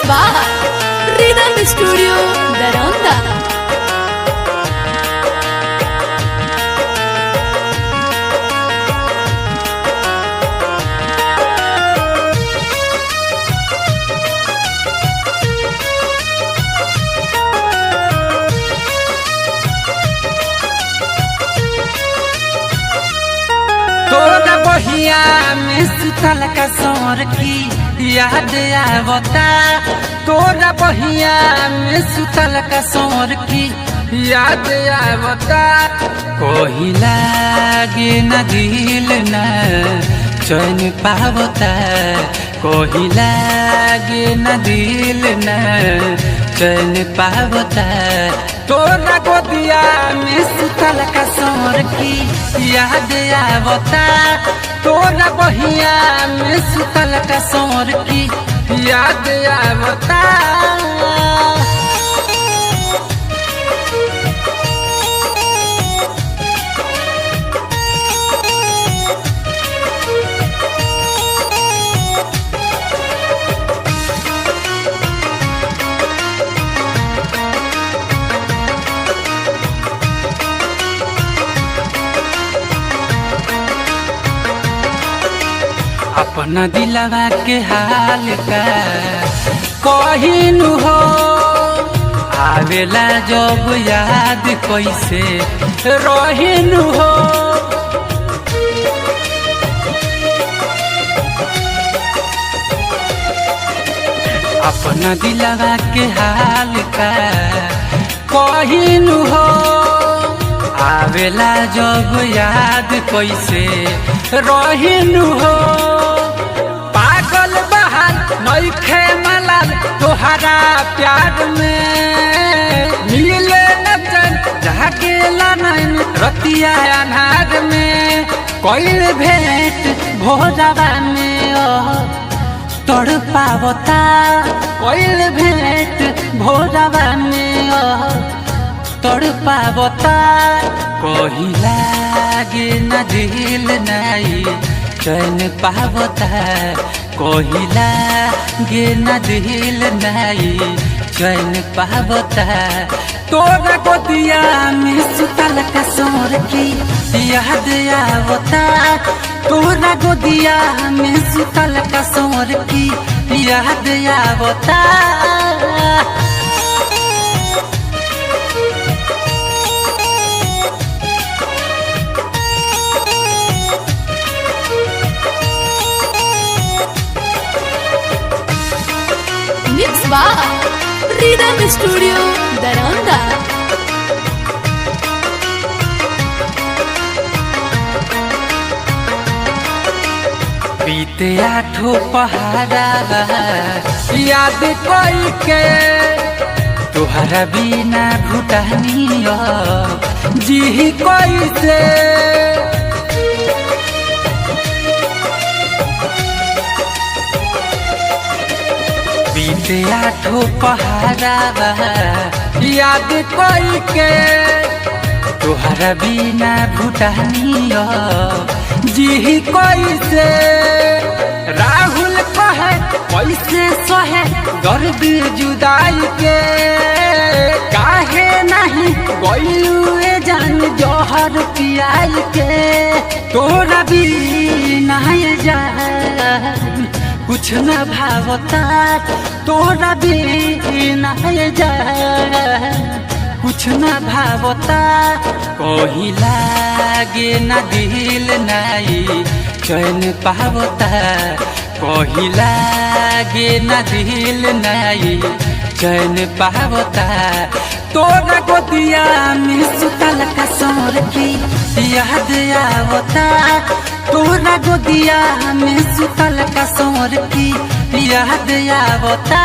by Rhythm Studio, Daranda. तोरा बहिया में सुतल का सोर की याद आवता। तोरा बहिया में सुतल का सोर की याद आवता। कोई लागे न दिल न चैन पावता। कोई लागे न दिल न चैन पावता। तोरा गोदिया में सुतल का सोर की याद आवता। तोरा बहिया में सुतल का सोर की याद आवता। अपना दिलवा के हाल का कहिनु हो। आवेला जब याद कैसे रहिनु हो। अपना दिलवा के हाल का कहिनु हो। आवेला जब याद कैसे रहिनु हो। पागल बहाल नइखे मलाल तोहरा प्यार में। मिले न चैन जागेला नैन रतिया अनार में। कोइल भेंट भोरवा में तोड़ पावता। कोइल भेंट भोरवा में तोड़ पावता। कोई लागे न दिल नाई चैन पावता। कोई लागे न दिल नाई चैन पावता। तोरा गोदिया में सुतल का सोर की याद आवता। तोरा गोदिया में सुतल का सोर की याद आवता। Mix by Rhythm Studio, Daranda. बीते आठों पहाड़ा याद कोई के। तुहरा बिना भूटानिया जी कोई से। बीते आठों पहाड़ा याद कोई के। तुहरा बिना भूटानिया जी कोई से। राहुल कहे कैसे सहे दर्द जुदाई के। काहे नहीं गइलुए जान जहर पियाई के। तोरा बिना जान कुछ न भावता। तोरा बिना जान कुछ न भावता। कोई लागे न दिल नाई चैन पावता। कोई लागे न दिल नाई चैन पावता। तोरा गोदिया में सुतल का सोर की याद आवता। तोरा गोदिया में सुतल का सोर की याद आवता।